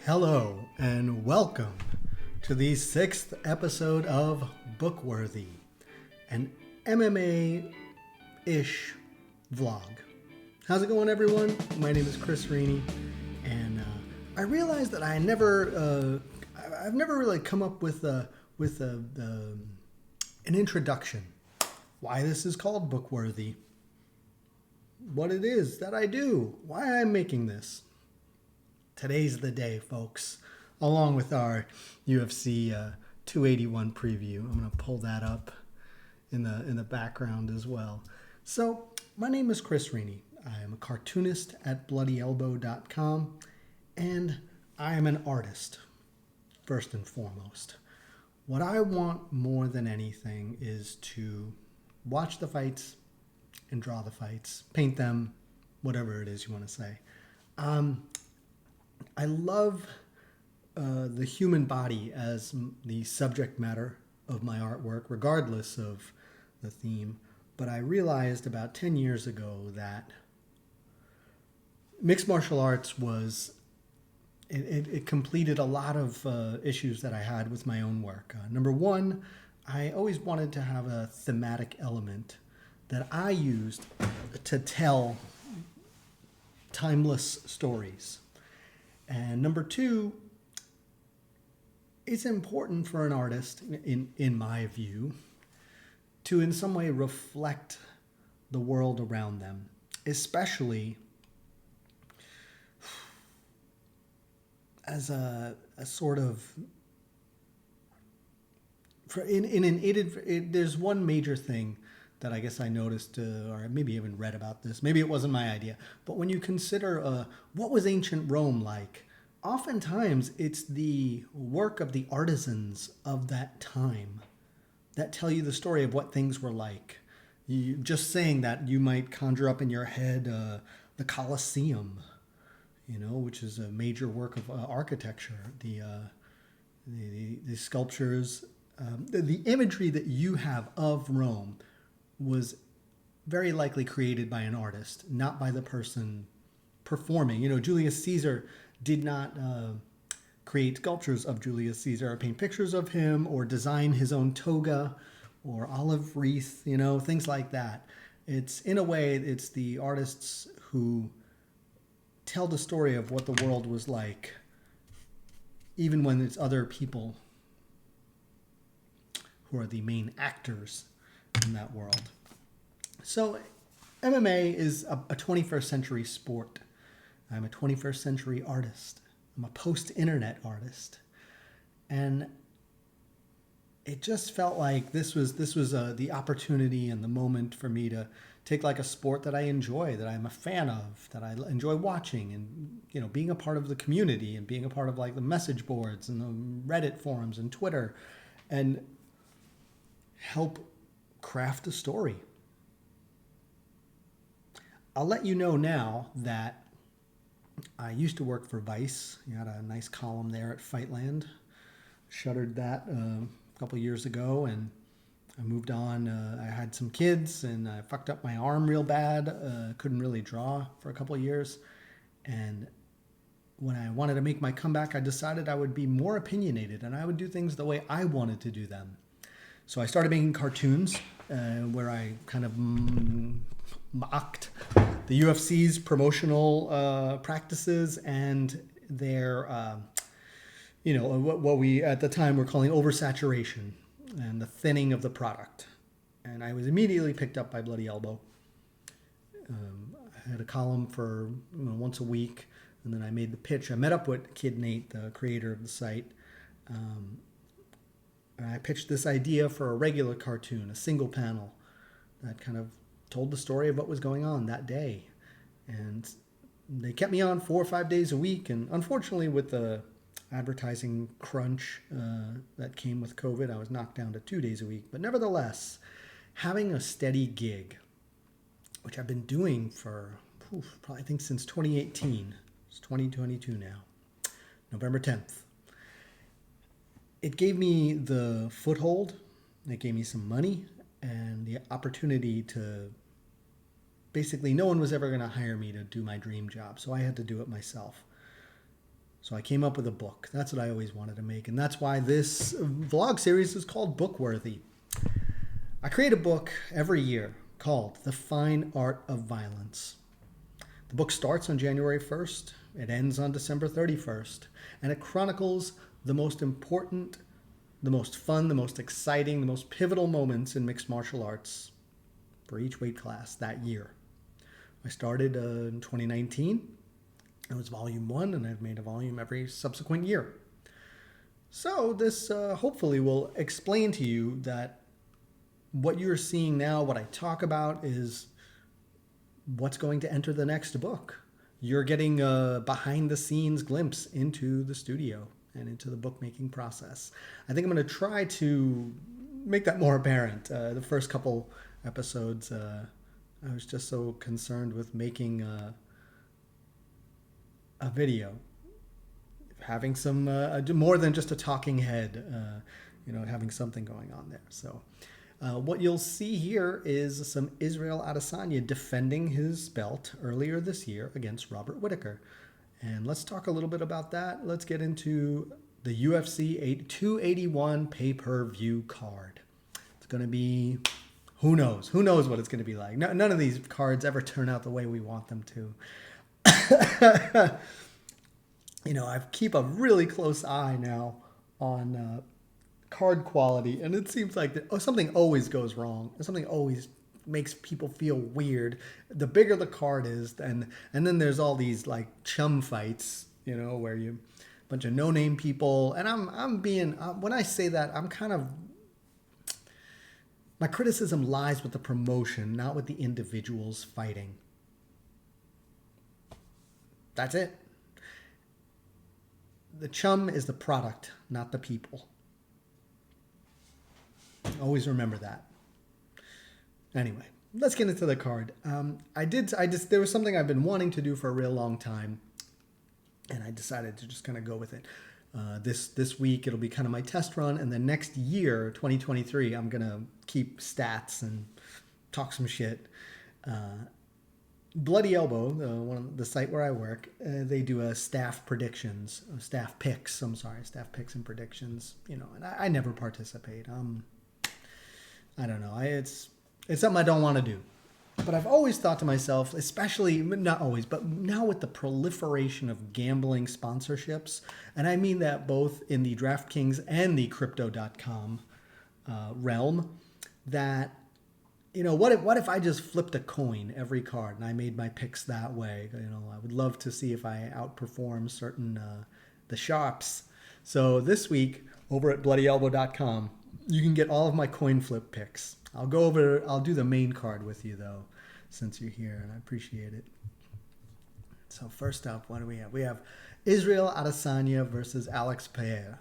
Hello and welcome to the sixth episode of Bookworthy, an MMA-ish vlog. How's it going, everyone? My name is Chris Rini, and I realized that I've never really come up with an introduction. Why this is called Bookworthy, what it is that I do, why I'm making this. Today's the day, folks, along with our UFC 281 preview. I'm going to pull that up in the background as well. So, my name is Chris Rini. I am a cartoonist at bloodyelbow.com, and I am an artist, first and foremost. What I want more than anything is to watch the fights and draw the fights, paint them, whatever it is you want to say. I love the human body as the subject matter of my artwork, regardless of the theme. But I realized about 10 years ago that mixed martial arts it completed a lot of issues that I had with my own work. Number one, I always wanted to have a thematic element that I used to tell timeless stories. And number two, it's important for an artist, in my view, to in some way reflect the world around them, especially as a sort of, there's one major thing that I guess I noticed, or maybe even read about this. Maybe it wasn't my idea. But when you consider what was ancient Rome like, oftentimes it's the work of the artisans of that time that tell you the story of what things were like. Just saying that, you might conjure up in your head the Colosseum, which is a major work of architecture. The sculptures, the imagery that you have of Rome was very likely created by an artist, not by the person performing. Julius Caesar did not create sculptures of Julius Caesar or paint pictures of him or design his own toga or olive wreath, things like that. It's, in a way, it's the artists who tell the story of what the world was like, even when it's other people who are the main actors in that world. So MMA is a 21st century sport. I'm a 21st century artist. I'm a post-internet artist. And it just felt like this was the opportunity and the moment for me to take like a sport that I enjoy, that I'm a fan of, that I enjoy watching, and being a part of the community and being a part of like the message boards and the Reddit forums and Twitter, and help craft a story. I'll let you know now that I used to work for Vice. You had a nice column there at Fightland. Shuttered that a couple of years ago, and I moved on. I had some kids, and I fucked up my arm real bad. Couldn't really draw for a couple of years. And when I wanted to make my comeback, I decided I would be more opinionated, and I would do things the way I wanted to do them. So I started making cartoons where I kind of mocked the UFC's promotional practices and their, what we at the time were calling oversaturation and the thinning of the product. And I was immediately picked up by Bloody Elbow. I had a column for once a week, and then I made the pitch. I met up with Kid Nate, the creator of the site. And I pitched this idea for a regular cartoon, a single panel that kind of told the story of what was going on that day. And they kept me on 4 or 5 days a week. And unfortunately, with the advertising crunch that came with COVID, I was knocked down to 2 days a week. But nevertheless, having a steady gig, which I've been doing for probably I think since 2018. It's 2022 now, November 10th. It gave me the foothold, it gave me some money, and the opportunity to basically, no one was ever going to hire me to do my dream job, so I had to do it myself. So I came up with a book. That's what I always wanted to make. And that's why this vlog series is called Bookworthy. I create a book every year called The Fine Art of Violence. The book starts on January 1st. It ends on December 31st. And it chronicles the most important, the most fun, the most exciting, the most pivotal moments in mixed martial arts for each weight class that year. I started in 2019. It was volume 1, and I've made a volume every subsequent year. So this hopefully will explain to you that what you're seeing now, what I talk about, is what's going to enter the next book. You're getting a behind-the-scenes glimpse into the studio and into the bookmaking process. I think I'm going to try to make that more apparent. The first couple episodes, I was just so concerned with making a video, having some more than just a talking head, having something going on there. So what you'll see here is some Israel Adesanya defending his belt earlier this year against Robert Whittaker. And let's talk a little bit about that. Let's get into the UFC 281 pay-per-view card. It's going to be, who knows? Who knows what it's going to be like? No, none of these cards ever turn out the way we want them to. I keep a really close eye now on card quality, and it seems like something always goes wrong. Something always makes people feel weird. The bigger the card is, and then there's all these like chum fights, where you a bunch of no-name people. And I'm being when I say that, I'm kind of, my criticism lies with the promotion, not with the individuals fighting. That's it. The chum is the product, not the people. Always remember that. Anyway, let's get into the card. There was something I've been wanting to do for a real long time, and I decided to just kind of go with it. This week, it'll be kind of my test run, and then next year, 2023, I'm going to keep stats and talk some shit. Bloody Elbow, the site where I work, they do a staff picks and predictions, and I never participate. I don't know. It's something I don't want to do. But I've always thought to myself, especially, not always, but now with the proliferation of gambling sponsorships, and I mean that both in the DraftKings and the Crypto.com realm, that, what if I just flipped a coin every card and I made my picks that way? I would love to see if I outperform certain the sharps. So this week over at bloodyelbow.com, you can get all of my coin flip picks. I'll do the main card with you though, since you're here, and I appreciate it. So first up, what do we have? We have Israel Adesanya versus Alex Pereira.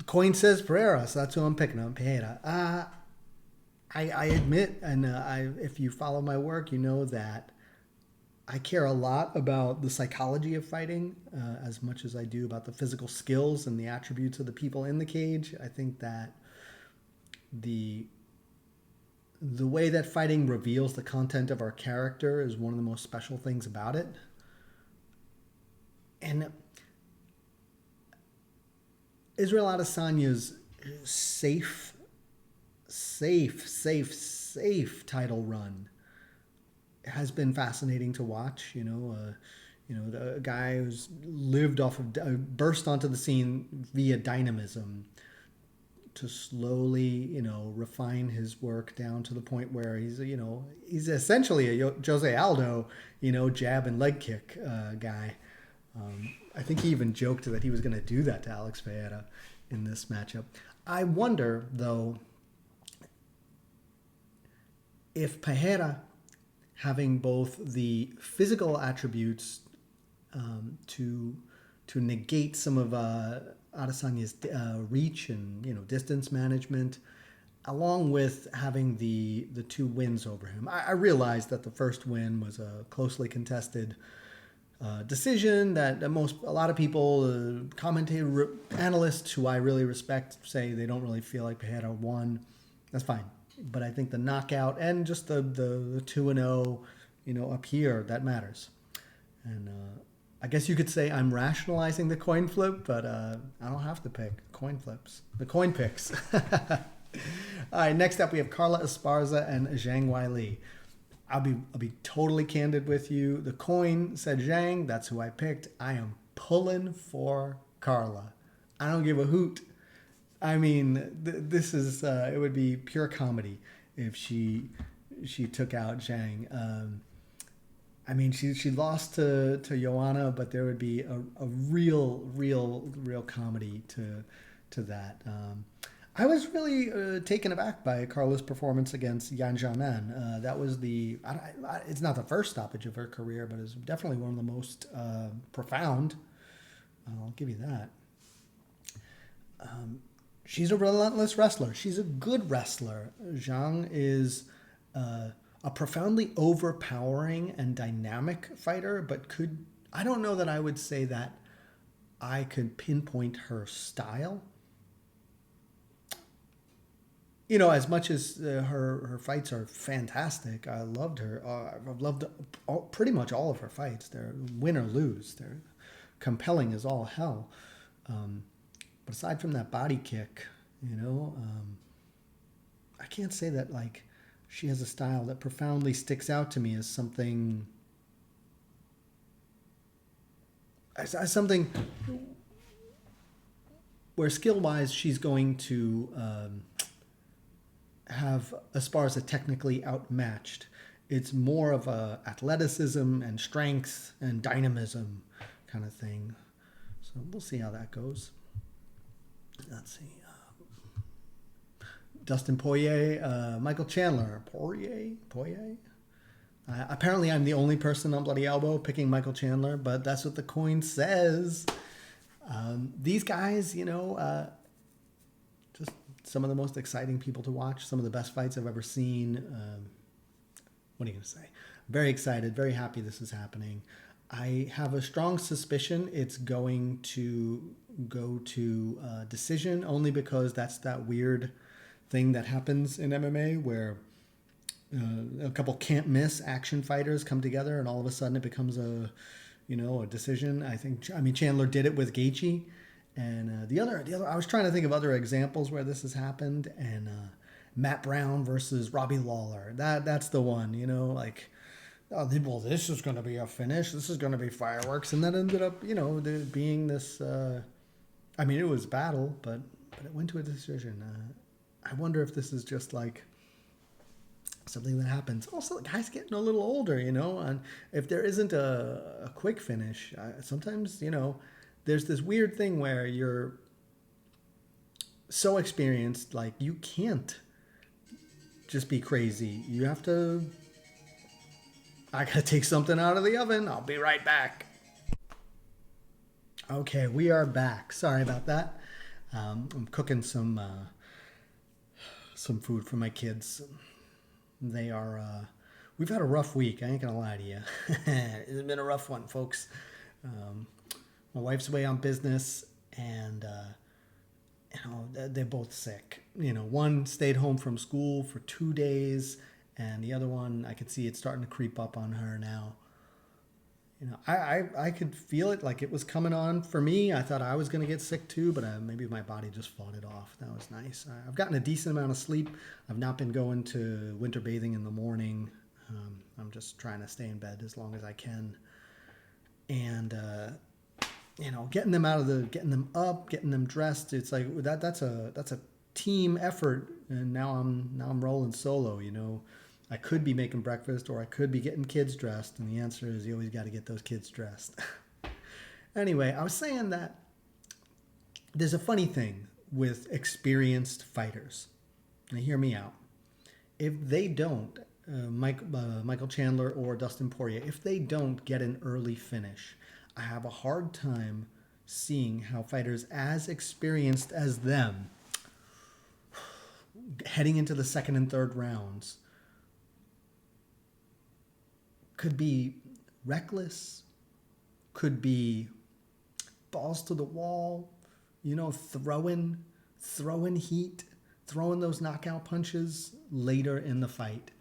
Coin says Pereira, so that's who I'm picking on, Pereira. I admit, and if you follow my work, you know that I care a lot about the psychology of fighting as much as I do about the physical skills and the attributes of the people in the cage. I think that the way that fighting reveals the content of our character is one of the most special things about it. And Israel Adesanya's safe title run has been fascinating to watch. The guy who's burst onto the scene via dynamism to slowly, refine his work down to the point where he's essentially a Jose Aldo, jab and leg kick guy. I think he even joked that he was going to do that to Alex Pereira in this matchup. I wonder, though, if Pereira, having both the physical attributes to negate some of Adesanya's reach and distance management, along with having the 2 wins over him. I realized that the first win was a closely contested decision that a lot of people, analysts who I really respect, say they don't really feel like Pereira won. That's fine. But I think the knockout and just the 2-0 up here that matters. And I guess you could say I'm rationalizing the coin flip, but I don't have to pick coin flips. The coin picks. All right, next up we have Carla Esparza and Zhang Weili. I'll be totally candid with you. The coin said Zhang. That's who I picked. I am pulling for Carla. I don't give a hoot. I mean, this is it would be pure comedy if she took out Zhang. I mean, she lost to Joanna, but there would be a real comedy to that. I was really taken aback by Carla's performance against Yan Xiaonan. That was it's not the first stoppage of her career, but it's definitely one of the most profound. I'll give you that. She's a relentless wrestler. She's a good wrestler. Zhang is a profoundly overpowering and dynamic fighter, but I don't know that I would say that I could pinpoint her style. As much as her fights are fantastic, I loved her. I've loved pretty much all of her fights. They're win or lose. They're compelling as all hell. But aside from that body kick, I can't say that she has a style that profoundly sticks out to me as something where skill-wise she's going to have Esparza technically outmatched. It's more of a athleticism and strength and dynamism kind of thing. So we'll see how that goes. Let's see. Dustin Poirier, Michael Chandler. Poirier? Apparently I'm the only person on Bloody Elbow picking Michael Chandler, but that's what the coin says. These guys, just some of the most exciting people to watch, some of the best fights I've ever seen. What are you going to say? Very excited, very happy this is happening. I have a strong suspicion it's going to go to decision, only because that's that weird thing that happens in MMA where a couple can't miss action fighters come together and all of a sudden it becomes a decision. I mean Chandler did it with Gaethje, and the other I was trying to think of other examples where this has happened, and Matt Brown versus Robbie Lawler. That's the one, well, this is going to be a finish. This is going to be fireworks, and that ended up, being this. I mean, it was battle, but it went to a decision. I wonder if this is just something that happens. Also, the guy's getting a little older, and if there isn't a quick finish, sometimes, there's this weird thing where you're so experienced, you can't just be crazy. You have to. I gotta take something out of the oven. I'll be right back. Okay, we are back. Sorry about that. I'm cooking some food for my kids. They are. We've had a rough week. I ain't gonna lie to you. It's been a rough one, folks. My wife's away on business, and they're both sick. One stayed home from school for 2 days. And the other one, I could see it starting to creep up on her now. I could feel it like it was coming on for me. I thought I was going to get sick too, but maybe my body just fought it off. That was nice. I've gotten a decent amount of sleep. I've not been going to winter bathing in the morning. I'm just trying to stay in bed as long as I can. And, getting them getting them up, getting them dressed. It's like that's a team effort. And now I'm rolling solo, I could be making breakfast or I could be getting kids dressed. And the answer is you always got to get those kids dressed. Anyway, I was saying that there's a funny thing with experienced fighters. Now hear me out. If they don't, Michael Chandler or Dustin Poirier, if they don't get an early finish, I have a hard time seeing how fighters as experienced as them, heading into the second and third rounds, could be reckless, could be balls to the wall, throwing heat, throwing those knockout punches later in the fight.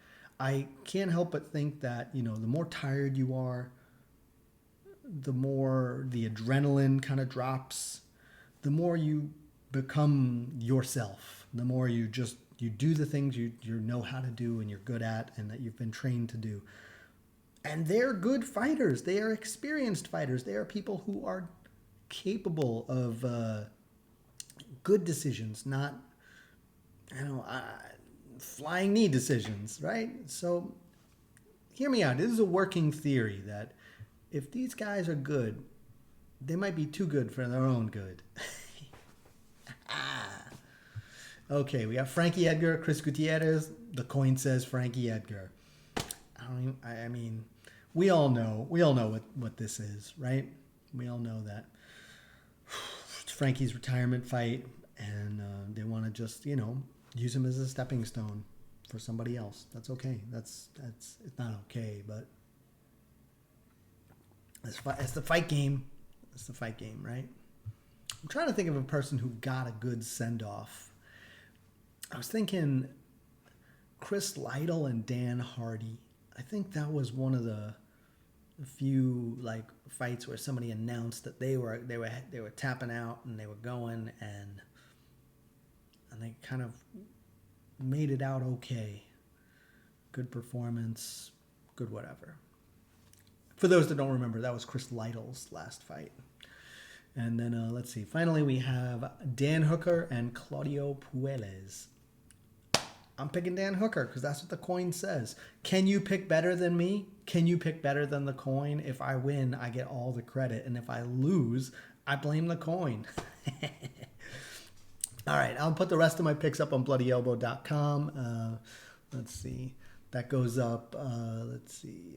I can't help but think that, the more tired you are, the more the adrenaline kind of drops, the more you become yourself, the more you do the things you know how to do and you're good at and that you've been trained to do. And they're good fighters. They are experienced fighters. They are people who are capable of good decisions, not flying knee decisions, right? So hear me out. This is a working theory that if these guys are good, they might be too good for their own good. Okay, we have Frankie Edgar, Chris Gutierrez. The coin says Frankie Edgar. I mean, we all know what this is, right? We all know that it's Frankie's retirement fight, and they want to just use him as a stepping stone for somebody else. That's okay. That's it's not okay, but it's the fight game. It's the fight game, right? I'm trying to think of a person who got a good send off. I was thinking Chris Lytle and Dan Hardy. I think that was one of the few fights where somebody announced that they were tapping out and they were going and they kind of made it out okay. Good performance, good whatever. For those that don't remember, that was Chris Lytle's last fight. And then let's see. Finally, we have Dan Hooker and Claudio Puelles. I'm picking Dan Hooker because that's what the coin says. Can you pick better than me? Can you pick better than the coin? If I win, I get all the credit. And if I lose, I blame the coin. All right, I'll put the rest of my picks up on bloodyelbow.com. Let's see. That goes up, let's see.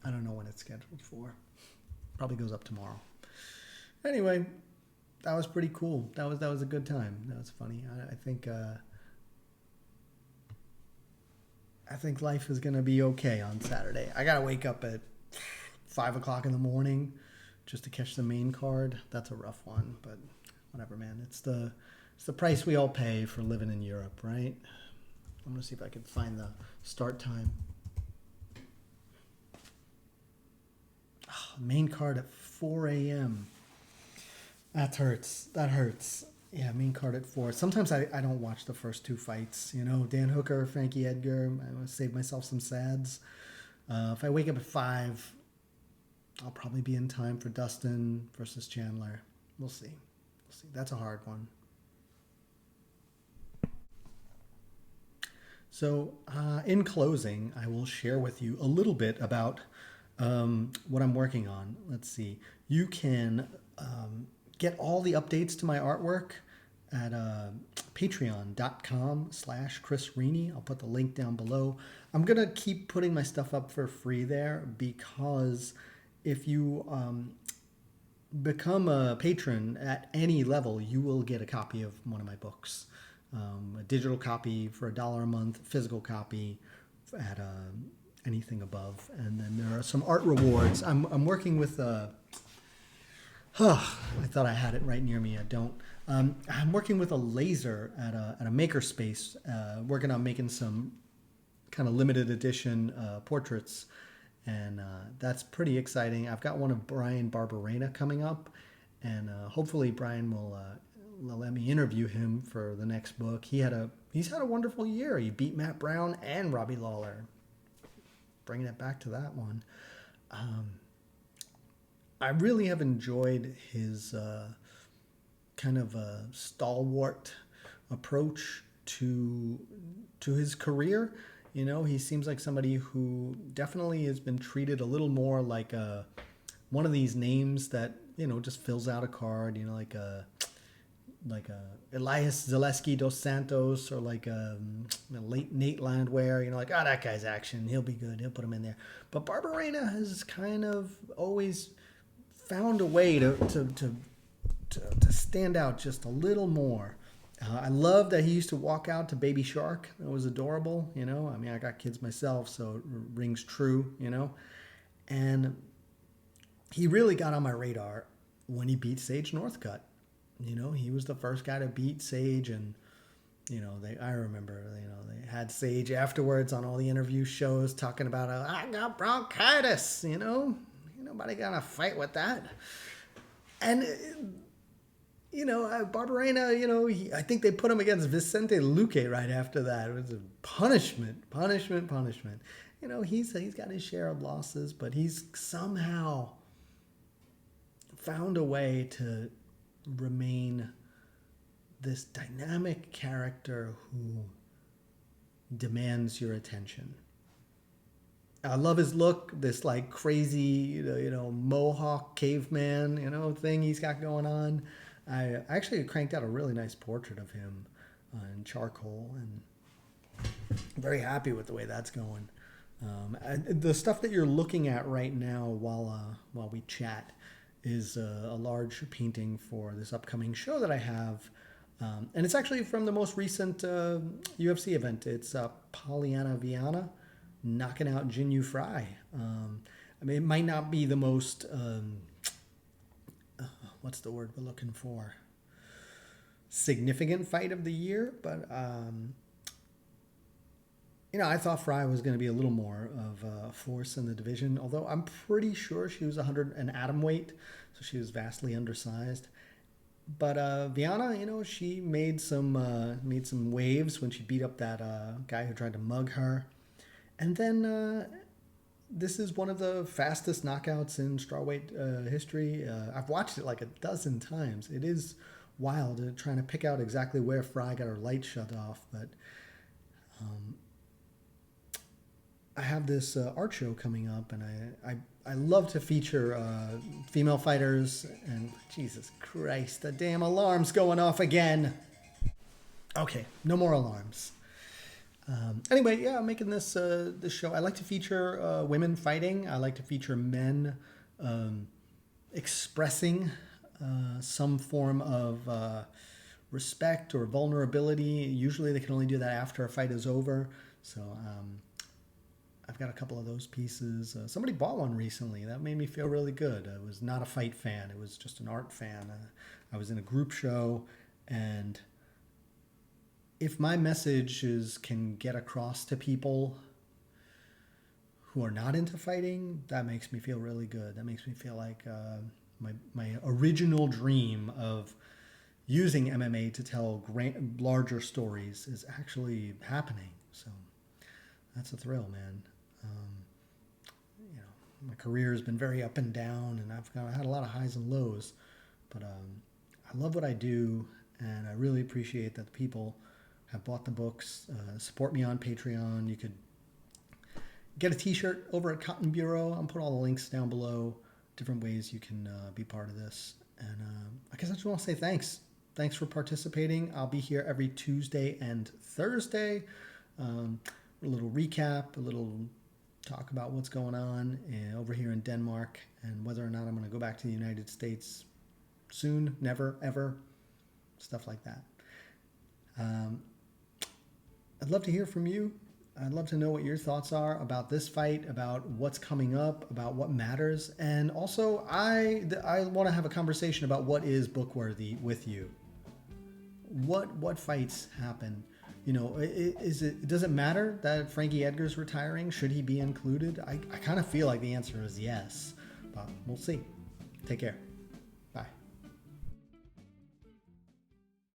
I don't know when it's scheduled for. Probably goes up tomorrow. Anyway, that was pretty cool. That was a good time. That was funny. I think life is gonna be okay on Saturday. I gotta wake up at 5 o'clock in the morning just to catch the main card. That's a rough one, but whatever, man. It's the price we all pay for living in Europe, right? I'm gonna see if I can find the start time. Main card at 4 a.m. That hurts. Yeah, main card at 4. Sometimes I don't watch the first two fights. Dan Hooker, Frankie Edgar. I want to save myself some sads. If I wake up at 5, I'll probably be in time for Dustin versus Chandler. We'll see. That's a hard one. So in closing, I will share with you a little bit about what I'm working on. Let's see. You can get all the updates to my artwork at patreon.com/Chris Rini. I'll put the link down below. I'm going to keep putting my stuff up for free there because if you become a patron at any level, you will get a copy of one of my books. A digital copy for $1 a month, physical copy at anything above. And then there are some art rewards. I'm working with I thought I had it right near me. I don't. I'm working with a laser at a makerspace, working on making some kind of limited edition portraits, and that's pretty exciting. I've got one of Brian Barberena coming up, and hopefully Brian will let me interview him for the next book. He's had a wonderful year. He beat Matt Brown and Robbie Lawler. Bringing it back to that one. I really have enjoyed his kind of stalwart approach to his career. He seems like somebody who definitely has been treated a little more like one of these names that just fills out a card. Like a Elias Zaleski dos Santos or like a late Nate Landwehr. That guy's action. He'll be good. He'll put him in there. But Barberena has kind of always found a way to stand out just a little more. I love that he used to walk out to Baby Shark. It was adorable, I got kids myself, so it rings true, And he really got on my radar when he beat Sage Northcutt. He was the first guy to beat Sage, and I remember, they had Sage afterwards on all the interview shows talking about, I got bronchitis, ain't nobody gonna fight with that. And, Barberena, I think they put him against Vicente Luque right after that. It was a punishment. He's got his share of losses, but he's somehow found a way to remain this dynamic character who demands your attention. I love his look, this like crazy, mohawk caveman, thing he's got going on. I actually cranked out a really nice portrait of him in charcoal, and I'm very happy with the way that's going. The stuff that you're looking at right now while we chat is a large painting for this upcoming show that I have. And it's actually from the most recent UFC event. It's Polyana Viana knocking out Jin Yu Fry. It might not be the most, what's the word we're looking for? Significant fight of the year, but I thought Fry was going to be a little more of a force in the division, although I'm pretty sure she was 100 an atom weight, so she was vastly undersized. But Viana, she made some waves when she beat up that guy who tried to mug her. And then this is one of the fastest knockouts in strawweight history. I've watched it like a dozen times. It is wild trying to pick out exactly where Fry got her light shut off. But I have this art show coming up, and I love to feature female fighters. And Jesus Christ, the damn alarm's going off again. Okay, no more alarms. Anyway, yeah, I'm making this show. I like to feature women fighting. I like to feature men expressing some form of respect or vulnerability. Usually they can only do that after a fight is over. So I've got a couple of those pieces. Somebody bought one recently. That made me feel really good. I was not a fight fan. It was just an art fan. I was in a group show, and if my messages can get across to people who are not into fighting, that makes me feel really good. That makes me feel like my original dream of using MMA to tell larger stories is actually happening. So that's a thrill, man. My career has been very up and down, and I've had a lot of highs and lows, but I love what I do, and I really appreciate that the people have bought the books, support me on Patreon. You could get a t-shirt over at Cotton Bureau. I'll put all the links down below, different ways you can be part of this. And I guess I just want to say thanks. Thanks for participating. I'll be here every Tuesday and Thursday. A little recap, a little talk about what's going on over here in Denmark, and whether or not I'm going to go back to the United States soon, never, ever, stuff like that. I'd love to hear from you. I'd love to know what your thoughts are about this fight, about what's coming up, about what matters. And also, I want to have a conversation about what is book-worthy with you. What fights happen? Does it matter that Frankie Edgar's retiring? Should he be included? I kind of feel like the answer is yes, but we'll see. Take care.